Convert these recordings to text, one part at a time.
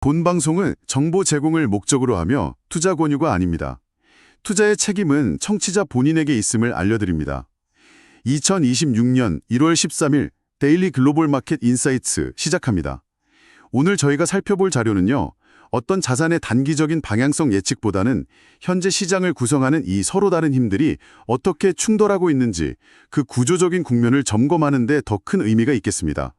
본 방송은 정보 제공을 목적으로 하며 투자 권유가 아닙니다. 투자의 책임은 청취자 본인에게 있음을 알려드립니다. 2026년 1월 13일 데일리 글로벌 마켓 인사이트 시작합니다. 오늘 저희가 살펴볼 자료는요. 어떤 자산의 단기적인 방향성 예측보다는 현재 시장을 구성하는 이 서로 다른 힘들이 어떻게 충돌하고 있는지 그 구조적인 국면을 점검하는 데 더 큰 의미가 있겠습니다.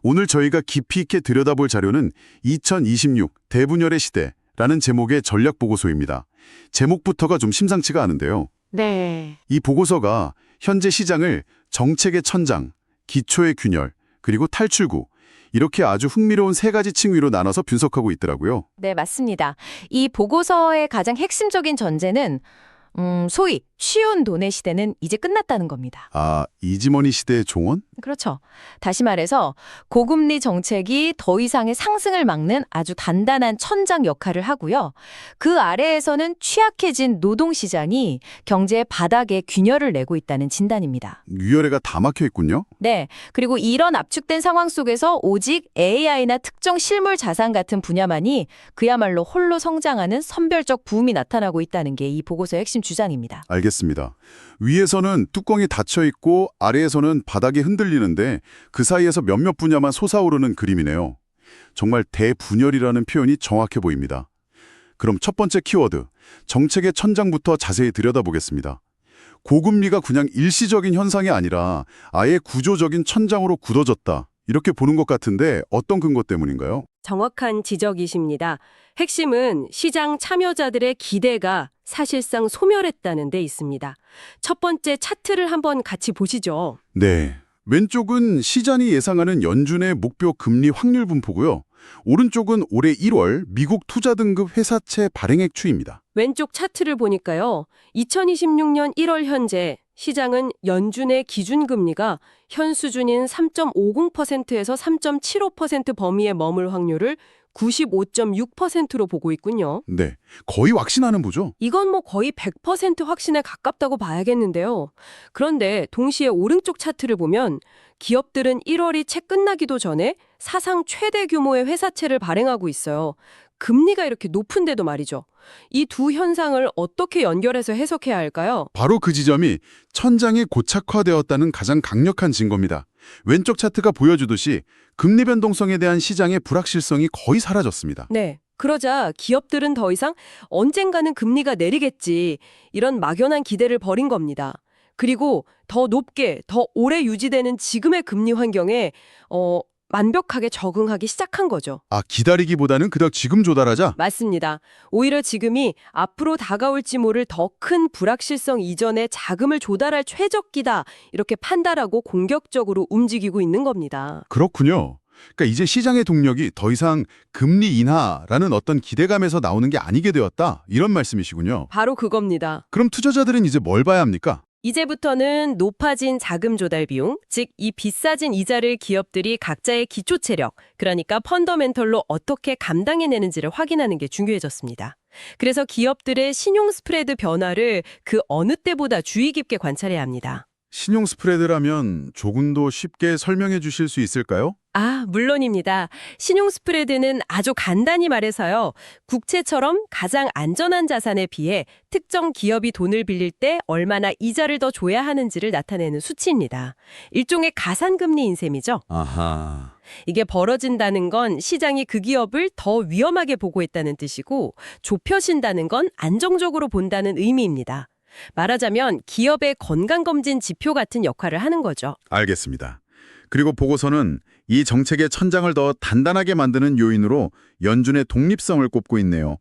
오늘 저희가 깊이 있게 들여다볼 자료는 2026 대분열의 시대라는 제목의 전략보고서입니다. 제목부터가 좀 심상치가 않은데요. 네. 이 보고서가 현재 시장을 정책의 천장, 기초의 균열, 그리고 탈출구 이렇게 아주 흥미로운 세 가지 층위로 나눠서 분석하고 있더라고요. 네, 맞습니다. 이 보고서의 가장 핵심적인 전제는 소위 쉬운 돈의 시대는 이제 끝났다는 겁니다. 아, 이지머니 시대의 종언? 그렇죠. 다시 말해서 고금리 정책이 더 이상의 상승을 막는 아주 단단한 천장 역할을 하고요. 그 아래에서는 취약해진 노동시장이 경제의 바닥에 균열을 내고 있다는 진단입니다. 유열애가 다 막혀 있군요. 네. 그리고 이런 압축된 상황 속에서 오직 AI나 특정 실물 자산 같은 분야만이 그야말로 홀로 성장하는 선별적 붐이 나타나고 있다는 게 이 보고서의 핵심 주장입니다. 알겠습니다. 위에서는 뚜껑이 닫혀 있고 아래에서는 바닥이 흔들리는데 그 사이에서 몇몇 분야만 솟아오르는 그림이네요. 정말 대분열이라는 표현이 정확해 보입니다. 그럼 첫 번째 키워드, 정책의 천장부터 자세히 들여다보겠습니다. 고금리가 그냥 일시적인 현상이 아니라 아예 구조적인 천장으로 굳어졌다. 이렇게 보는 것 같은데 어떤 근거 때문인가요? 정확한 지적이십니다. 핵심은 시장 참여자들의 기대가 사실상 소멸했다는 데 있습니다. 첫 번째 차트를 한번 같이 보시죠. 네. 왼쪽은 시장이 예상하는 연준의 목표 금리 확률 분포고요. 오른쪽은 올해 1월 미국 투자 등급 회사채 발행액 추이입니다. 왼쪽 차트를 보니까요. 2026년 1월 현재 시장은 연준의 기준금리가 현 수준인 3.50%에서 3.75% 범위에 머물 확률을 95.6%로 보고 있군요. 네. 거의 왁신하는 보죠. 이건 뭐 거의 100% 확신에 가깝다고 봐야겠는데요. 그런데 동시에 오른쪽 차트를 보면 기업들은 1월이 채 끝나기도 전에 사상 최대 규모의 회사채를 발행하고 있어요. 금리가 이렇게 높은데도 말이죠. 이 두 현상을 어떻게 연결해서 해석해야 할까요? 바로 그 지점이 천장이 고착화되었다는 가장 강력한 증거입니다. 왼쪽 차트가 보여주듯이 금리 변동성에 대한 시장의 불확실성이 거의 사라졌습니다. 네. 그러자 기업들은 더 이상 언젠가는 금리가 내리겠지 이런 막연한 기대를 버린 겁니다. 그리고 더 높게, 더 오래 유지되는 지금의 금리 환경에 완벽하게 적응하기 시작한 거죠. 아, 기다리기보다는 그닥 지금 조달하자? 맞습니다. 오히려 지금이 앞으로 다가올지 모를 더 큰 불확실성 이전에 자금을 조달할 최적기다 이렇게 판단하고 공격적으로 움직이고 있는 겁니다. 그렇군요. 그러니까 이제 시장의 동력이 더 이상 금리 인하라는 어떤 기대감에서 나오는 게 아니게 되었다. 이런 말씀이시군요. 바로 그겁니다. 그럼 투자자들은 이제 뭘 봐야 합니까? 이제부터는 높아진 자금 조달 비용, 즉 이 비싸진 이자를 기업들이 각자의 기초 체력, 그러니까 펀더멘털로 어떻게 감당해내는지를 확인하는 게 중요해졌습니다. 그래서 기업들의 신용 스프레드 변화를 그 어느 때보다 주의 깊게 관찰해야 합니다. 신용 스프레드라면 조금 더 쉽게 설명해 주실 수 있을까요? 물론입니다. 신용 스프레드는 아주 간단히 말해서요. 국채처럼 가장 안전한 자산에 비해 특정 기업이 돈을 빌릴 때 얼마나 이자를 더 줘야 하는지를 나타내는 수치입니다. 일종의 가산금리인 셈이죠. 아하. 이게 벌어진다는 건 시장이 그 기업을 더 위험하게 보고 있다는 뜻이고 좁혀진다는 건 안정적으로 본다는 의미입니다. 말하자면 기업의 건강검진 지표 같은 역할을 하는 거죠. 알겠습니다. 그리고 보고서는 이 정책의 천장을 더 단단하게 만드는 요인으로 연준의 독립성을 꼽고 있네요.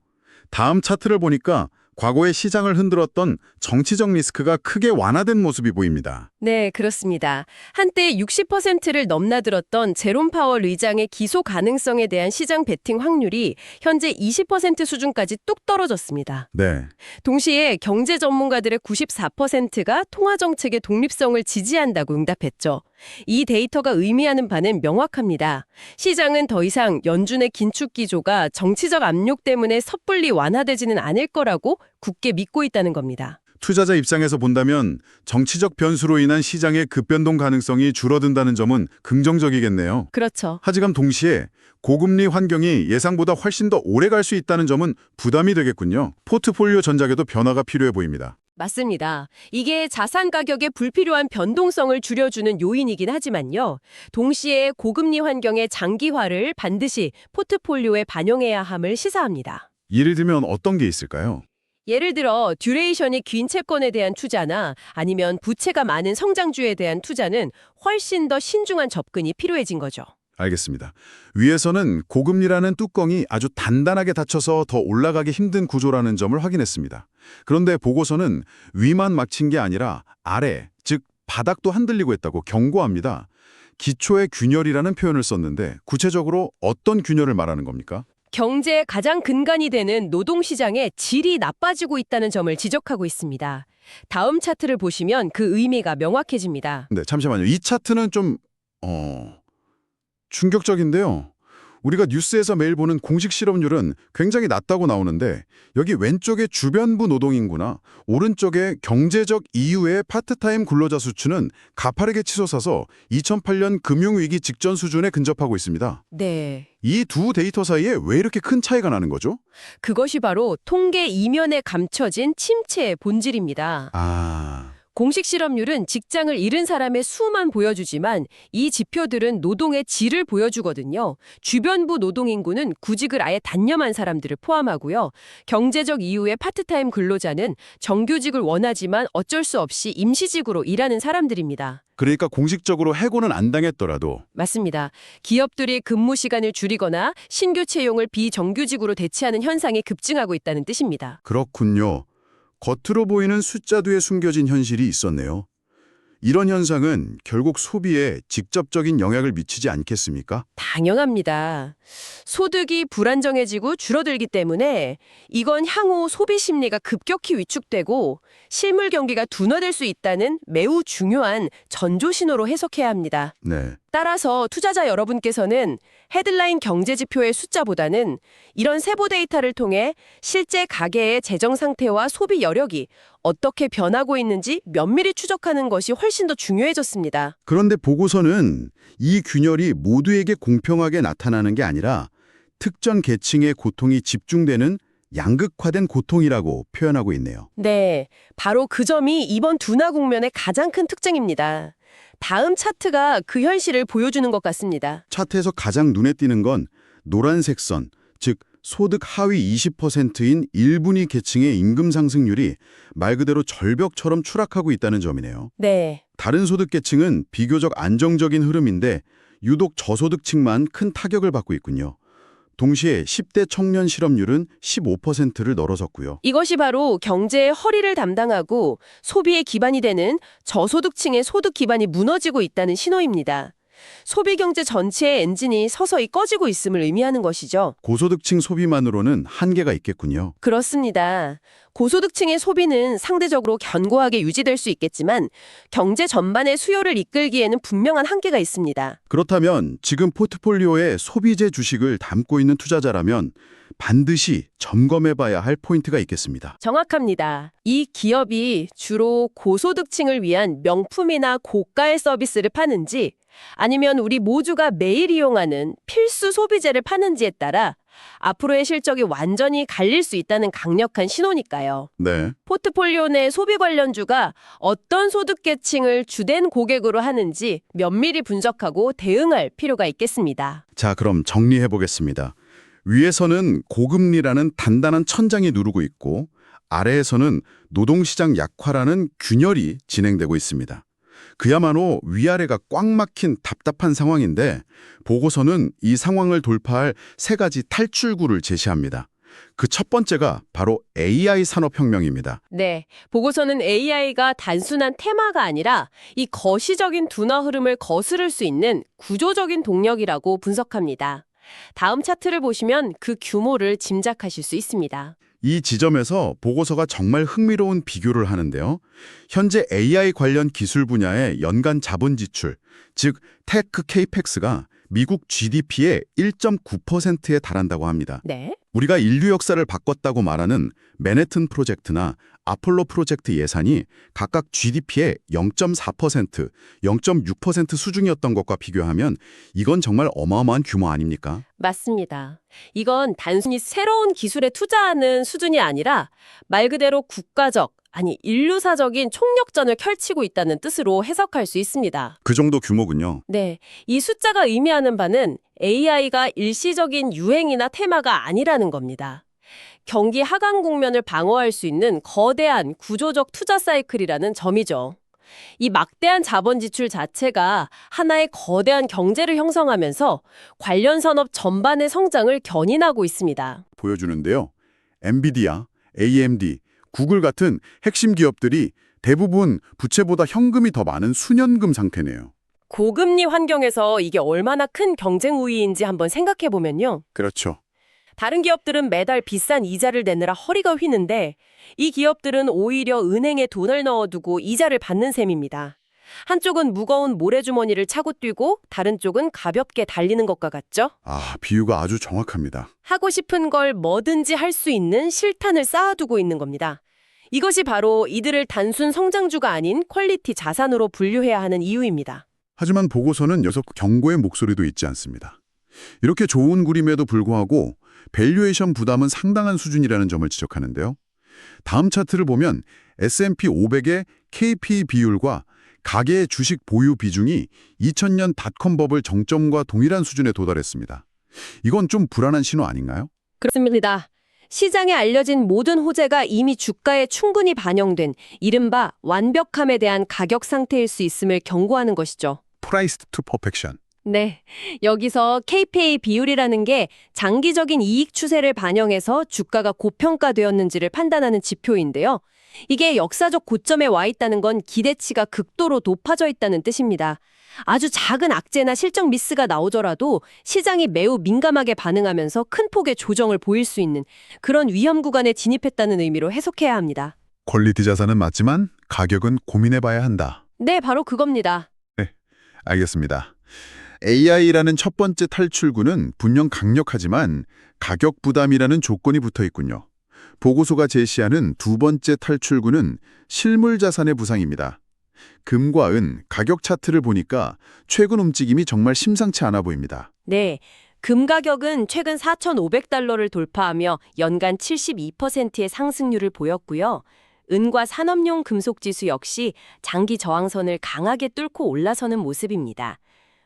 다음 차트를 보니까 과거의 시장을 흔들었던 정치적 리스크가 크게 완화된 모습이 보입니다. 네, 그렇습니다. 한때 60%를 넘나들었던 제롬 파월 의장의 기소 가능성에 대한 시장 베팅 확률이 현재 20% 수준까지 뚝 떨어졌습니다. 네. 동시에 경제 전문가들의 94%가 통화 정책의 독립성을 지지한다고 응답했죠. 이 데이터가 의미하는 바는 명확합니다. 시장은 더 이상 연준의 긴축 기조가 정치적 압력 때문에 섣불리 완화되지는 않을 거라고 굳게 믿고 있다는 겁니다. 투자자 입장에서 본다면 정치적 변수로 인한 시장의 급변동 가능성이 줄어든다는 점은 긍정적이겠네요. 그렇죠. 하지만 동시에 고금리 환경이 예상보다 훨씬 더 오래 갈 수 있다는 점은 부담이 되겠군요. 포트폴리오 전략에도 변화가 필요해 보입니다. 맞습니다. 이게 자산 가격의 불필요한 변동성을 줄여주는 요인이긴 하지만요. 동시에 고금리 환경의 장기화를 반드시 포트폴리오에 반영해야 함을 시사합니다. 예를 들면 어떤 게 있을까요? 예를 들어 듀레이션이 긴 채권에 대한 투자나 아니면 부채가 많은 성장주에 대한 투자는 훨씬 더 신중한 접근이 필요해진 거죠. 알겠습니다. 위에서는 고금리라는 뚜껑이 아주 단단하게 닫혀서 더 올라가기 힘든 구조라는 점을 확인했습니다. 그런데 보고서는 위만 막힌 게 아니라 아래, 즉 바닥도 흔들리고 있다고 경고합니다. 기초의 균열이라는 표현을 썼는데 구체적으로 어떤 균열을 말하는 겁니까? 경제의 가장 근간이 되는 노동시장의 질이 나빠지고 있다는 점을 지적하고 있습니다. 다음 차트를 보시면 그 의미가 명확해집니다. 네, 잠시만요. 이 차트는 좀 충격적인데요. 우리가 뉴스에서 매일 보는 공식 실업률은 굉장히 낮다고 나오는데 여기 왼쪽에 주변부 노동인구나 오른쪽에 경제적 이유의 파트타임 근로자 수치는 가파르게 치솟아서 2008년 금융위기 직전 수준에 근접하고 있습니다. 네. 이 두 데이터 사이에 왜 이렇게 큰 차이가 나는 거죠? 그것이 바로 통계 이면에 감춰진 침체의 본질입니다. 공식 실업률은 직장을 잃은 사람의 수만 보여주지만 이 지표들은 노동의 질을 보여주거든요. 주변부 노동인구는 구직을 아예 단념한 사람들을 포함하고요. 경제적 이유의 파트타임 근로자는 정규직을 원하지만 어쩔 수 없이 임시직으로 일하는 사람들입니다. 그러니까 공식적으로 해고는 안 당했더라도 맞습니다. 기업들이 근무 시간을 줄이거나 신규 채용을 비정규직으로 대체하는 현상이 급증하고 있다는 뜻입니다. 그렇군요. 겉으로 보이는 숫자 뒤에 숨겨진 현실이 있었네요. 이런 현상은 결국 소비에 직접적인 영향을 미치지 않겠습니까? 당연합니다. 소득이 불안정해지고 줄어들기 때문에 이건 향후 소비 심리가 급격히 위축되고 실물 경기가 둔화될 수 있다는 매우 중요한 전조 신호로 해석해야 합니다. 네. 따라서 투자자 여러분께서는 헤드라인 경제지표의 숫자보다는 이런 세부 데이터를 통해 실제 가계의 재정 상태와 소비 여력이 어떻게 변하고 있는지 면밀히 추적하는 것이 훨씬 더 중요해졌습니다. 그런데 보고서는 이 균열이 모두에게 공평하게 나타나는 게 아니라 특정 계층의 고통이 집중되는 양극화된 고통이라고 표현하고 있네요. 네, 바로 그 점이 이번 둔화 국면의 가장 큰 특징입니다. 다음 차트가 그 현실을 보여주는 것 같습니다. 차트에서 가장 눈에 띄는 건 노란색 선, 즉 소득 하위 20%인 1분위 계층의 임금 상승률이 말 그대로 절벽처럼 추락하고 있다는 점이네요. 네. 다른 소득 계층은 비교적 안정적인 흐름인데 유독 저소득층만 큰 타격을 받고 있군요. 동시에 10대 청년 실업률은 15%를 넘어섰고요. 이것이 바로 경제의 허리를 담당하고 소비의 기반이 되는 저소득층의 소득 기반이 무너지고 있다는 신호입니다. 소비 경제 전체의 엔진이 서서히 꺼지고 있음을 의미하는 것이죠. 고소득층 소비만으로는 한계가 있겠군요. 그렇습니다. 고소득층의 소비는 상대적으로 견고하게 유지될 수 있겠지만 경제 전반의 수요를 이끌기에는 분명한 한계가 있습니다. 그렇다면 지금 포트폴리오에 소비재 주식을 담고 있는 투자자라면 반드시 점검해봐야 할 포인트가 있겠습니다. 정확합니다. 이 기업이 주로 고소득층을 위한 명품이나 고가의 서비스를 파는지 아니면 우리 모두가 매일 이용하는 필수 소비재를 파는지에 따라 앞으로의 실적이 완전히 갈릴 수 있다는 강력한 신호니까요. 네. 포트폴리오 내 소비 관련주가 어떤 소득계층을 주된 고객으로 하는지 면밀히 분석하고 대응할 필요가 있겠습니다. 자, 그럼 정리해보겠습니다. 위에서는 고금리라는 단단한 천장이 누르고 있고 아래에서는 노동시장 약화라는 균열이 진행되고 있습니다. 그야말로 위아래가 꽉 막힌 답답한 상황인데 보고서는 이 상황을 돌파할 세 가지 탈출구를 제시합니다. 그 첫 번째가 바로 AI 산업혁명입니다. 네, 보고서는 AI가 단순한 테마가 아니라 이 거시적인 둔화 흐름을 거스를 수 있는 구조적인 동력이라고 분석합니다. 다음 차트를 보시면 그 규모를 짐작하실 수 있습니다. 이 지점에서 보고서가 정말 흥미로운 비교를 하는데요. 현재 AI 관련 기술 분야의 연간 자본 지출, 즉 테크 케이펙스가 미국 GDP의 1.9%에 달한다고 합니다. 네. 우리가 인류 역사를 바꿨다고 말하는 맨해튼 프로젝트나 아폴로 프로젝트 예산이 각각 GDP의 0.4%, 0.6% 수준이었던 것과 비교하면 이건 정말 어마어마한 규모 아닙니까? 맞습니다. 이건 단순히 새로운 기술에 투자하는 수준이 아니라 말 그대로 국가적, 아니 인류사적인 총력전을 펼치고 있다는 뜻으로 해석할 수 있습니다. 그 정도 규모군요. 네, 이 숫자가 의미하는 바는 AI가 일시적인 유행이나 테마가 아니라는 겁니다. 경기 하강 국면을 방어할 수 있는 거대한 구조적 투자 사이클이라는 점이죠. 이 막대한 자본 지출 자체가 하나의 거대한 경제를 형성하면서 관련 산업 전반의 성장을 견인하고 있습니다. 보여주는데요. 엔비디아, AMD, 구글 같은 핵심 기업들이 대부분 부채보다 현금이 더 많은 순현금 상태네요. 고금리 환경에서 이게 얼마나 큰 경쟁 우위인지 한번 생각해 보면요. 그렇죠. 다른 기업들은 매달 비싼 이자를 내느라 허리가 휘는데 이 기업들은 오히려 은행에 돈을 넣어두고 이자를 받는 셈입니다. 한쪽은 무거운 모래주머니를 차고 뛰고 다른 쪽은 가볍게 달리는 것과 같죠? 비유가 아주 정확합니다. 하고 싶은 걸 뭐든지 할 수 있는 실탄을 쌓아두고 있는 겁니다. 이것이 바로 이들을 단순 성장주가 아닌 퀄리티 자산으로 분류해야 하는 이유입니다. 하지만 보고서는 녀석 경고의 목소리도 있지 않습니다. 이렇게 좋은 그림에도 불구하고 밸류에이션 부담은 상당한 수준이라는 점을 지적하는데요. 다음 차트를 보면 S&P 500의 KP 비율과 가계의 주식 보유 비중이 2000년 닷컴 버블 정점과 동일한 수준에 도달했습니다. 이건 좀 불안한 신호 아닌가요? 그렇습니다. 시장에 알려진 모든 호재가 이미 주가에 충분히 반영된 이른바 완벽함에 대한 가격 상태일 수 있음을 경고하는 것이죠. Priced to Perfection. 네, 여기서 KPI 비율이라는 게 장기적인 이익 추세를 반영해서 주가가 고평가되었는지를 판단하는 지표인데요. 이게 역사적 고점에 와 있다는 건 기대치가 극도로 높아져 있다는 뜻입니다. 아주 작은 악재나 실적 미스가 나오더라도 시장이 매우 민감하게 반응하면서 큰 폭의 조정을 보일 수 있는 그런 위험 구간에 진입했다는 의미로 해석해야 합니다. 퀄리티 자산은 맞지만 가격은 고민해봐야 한다. 네, 바로 그겁니다. 알겠습니다. AI라는 첫 번째 탈출구는 분명 강력하지만 가격 부담이라는 조건이 붙어 있군요. 보고서가 제시하는 두 번째 탈출구는 실물 자산의 부상입니다. 금과 은 가격 차트를 보니까 최근 움직임이 정말 심상치 않아 보입니다. 네, 금 가격은 최근 4,500달러를 돌파하며 연간 72%의 상승률을 보였고요. 은과 산업용 금속 지수 역시 장기 저항선을 강하게 뚫고 올라서는 모습입니다.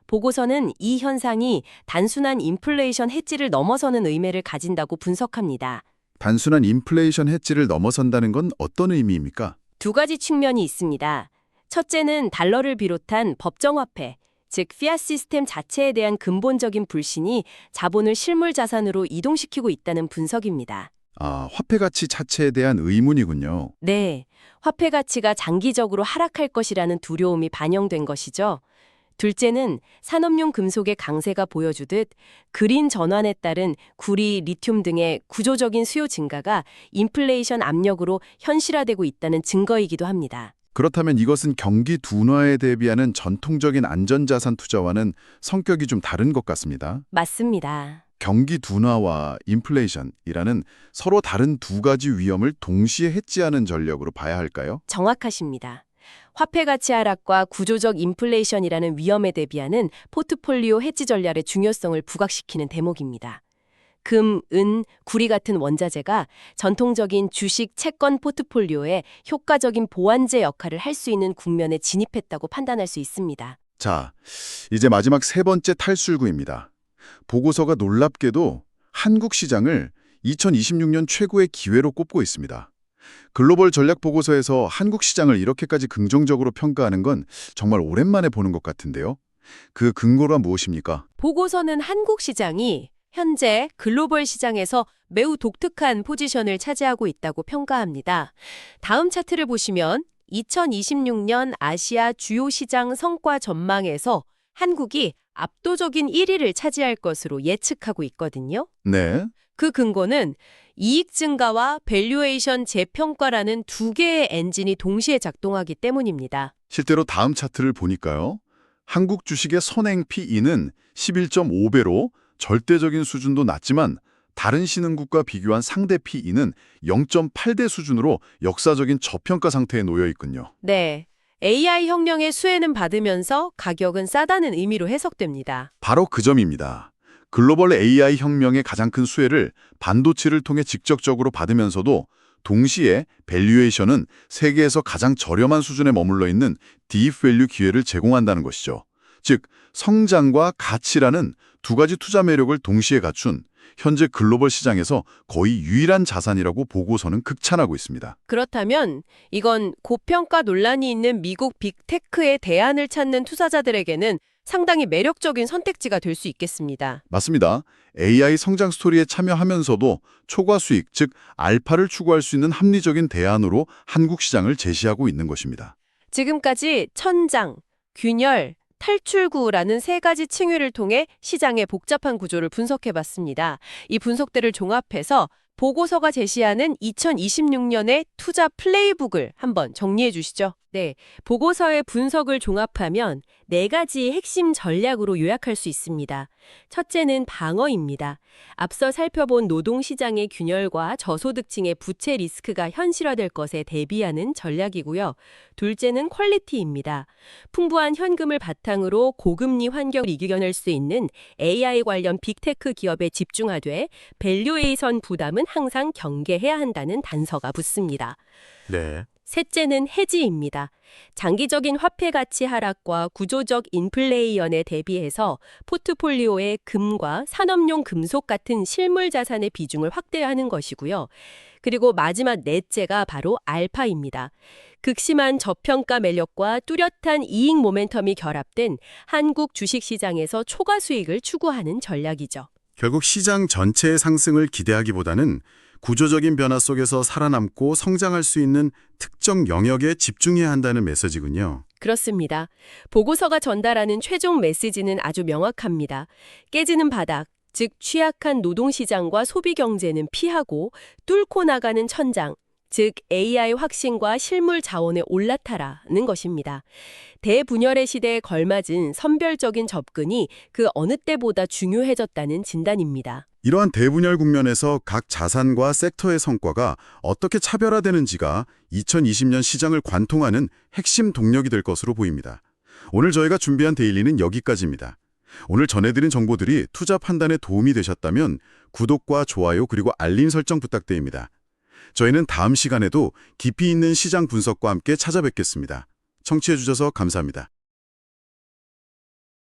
보고서는 이 현상이 단순한 인플레이션 해지를 넘어서는 의미를 가진다고 분석합니다. 단순한 인플레이션 해지를 넘어선다는 건 어떤 의미입니까? 두 가지 측면이 있습니다. 첫째는 달러를 비롯한 법정화폐, 즉 피앗 시스템 자체에 대한 근본적인 불신이 자본을 실물 자산으로 이동시키고 있다는 분석입니다. 화폐 가치 자체에 대한 의문이군요. 네, 화폐 가치가 장기적으로 하락할 것이라는 두려움이 반영된 것이죠. 둘째는 산업용 금속의 강세가 보여주듯 그린 전환에 따른 구리, 리튬 등의 구조적인 수요 증가가 인플레이션 압력으로 현실화되고 있다는 증거이기도 합니다. 그렇다면 이것은 경기 둔화에 대비하는 전통적인 안전자산 투자와는 성격이 좀 다른 것 같습니다. 맞습니다. 경기 둔화와 인플레이션이라는 서로 다른 두 가지 위험을 동시에 해지하는 전략으로 봐야 할까요? 정확하십니다. 화폐 가치 하락과 구조적 인플레이션이라는 위험에 대비하는 포트폴리오 해지 전략의 중요성을 부각시키는 대목입니다. 금, 은, 구리 같은 원자재가 전통적인 주식, 채권 포트폴리오에 효과적인 보완제 역할을 할 수 있는 국면에 진입했다고 판단할 수 있습니다. 자, 이제 마지막 세 번째 탈출구입니다. 보고서가 놀랍게도 한국 시장을 2026년 최고의 기회로 꼽고 있습니다. 글로벌 전략 보고서에서 한국 시장을 이렇게까지 긍정적으로 평가하는 건 정말 오랜만에 보는 것 같은데요. 그 근거가 무엇입니까? 보고서는 한국 시장이 현재 글로벌 시장에서 매우 독특한 포지션을 차지하고 있다고 평가합니다. 다음 차트를 보시면 2026년 아시아 주요 시장 성과 전망에서 한국이 압도적인 1위를 차지할 것으로 예측하고 있거든요. 네. 그 근거는 이익 증가와 밸류에이션 재평가라는 두 개의 엔진이 동시에 작동하기 때문입니다. 실제로 다음 차트를 보니까요. 한국 주식의 선행 PE는 11.5배로 절대적인 수준도 낮지만 다른 신흥국과 비교한 상대 P/E는 0.8대 수준으로 역사적인 저평가 상태에 놓여 있군요. 네. AI 혁명의 수혜는 받으면서 가격은 싸다는 의미로 해석됩니다. 바로 그 점입니다. 글로벌 AI 혁명의 가장 큰 수혜를 반도체를 통해 직접적으로 받으면서도 동시에 밸류에이션은 세계에서 가장 저렴한 수준에 머물러 있는 딥 밸류 기회를 제공한다는 것이죠. 즉, 성장과 가치라는 두 가지 투자 매력을 동시에 갖춘 현재 글로벌 시장에서 거의 유일한 자산이라고 보고서는 극찬하고 있습니다. 그렇다면 이건 고평가 논란이 있는 미국 빅테크의 대안을 찾는 투자자들에게는 상당히 매력적인 선택지가 될 수 있겠습니다. 맞습니다. AI 성장 스토리에 참여하면서도 초과 수익, 즉 알파를 추구할 수 있는 합리적인 대안으로 한국 시장을 제시하고 있는 것입니다. 지금까지 천장, 균열, 탈출구라는 세 가지 층위를 통해 시장의 복잡한 구조를 분석해봤습니다. 이 분석들을 종합해서 보고서가 제시하는 2026년의 투자 플레이북을 한번 정리해 주시죠. 네, 보고서의 분석을 종합하면 네 가지 핵심 전략으로 요약할 수 있습니다. 첫째는 방어입니다. 앞서 살펴본 노동시장의 균열과 저소득층의 부채 리스크가 현실화될 것에 대비하는 전략이고요. 둘째는 퀄리티입니다. 풍부한 현금을 바탕으로 고금리 환경을 이겨낼 수 있는 AI 관련 빅테크 기업에 집중하되 밸류에이션 부담은 항상 경계해야 한다는 단서가 붙습니다. 네. 셋째는 해지입니다. 장기적인 화폐 가치 하락과 구조적 인플레이션에 대비해서 포트폴리오의 금과 산업용 금속 같은 실물 자산의 비중을 확대하는 것이고요. 그리고 마지막 넷째가 바로 알파입니다. 극심한 저평가 매력과 뚜렷한 이익 모멘텀이 결합된 한국 주식시장에서 초과 수익을 추구하는 전략이죠. 결국 시장 전체의 상승을 기대하기보다는 구조적인 변화 속에서 살아남고 성장할 수 있는 특정 영역에 집중해야 한다는 메시지군요. 그렇습니다. 보고서가 전달하는 최종 메시지는 아주 명확합니다. 깨지는 바닥, 즉 취약한 노동시장과 소비경제는 피하고 뚫고 나가는 천장, 즉 AI 확신과 실물 자원에 올라타라는 것입니다. 대분열의 시대에 걸맞은 선별적인 접근이 그 어느 때보다 중요해졌다는 진단입니다. 이러한 대분열 국면에서 각 자산과 섹터의 성과가 어떻게 차별화되는지가 2020년 시장을 관통하는 핵심 동력이 될 것으로 보입니다. 오늘 저희가 준비한 데일리는 여기까지입니다. 오늘 전해드린 정보들이 투자 판단에 도움이 되셨다면 구독과 좋아요 그리고 알림 설정 부탁드립니다. 저희는 다음 시간에도 깊이 있는 시장 분석과 함께 찾아뵙겠습니다. 청취해주셔서 감사합니다.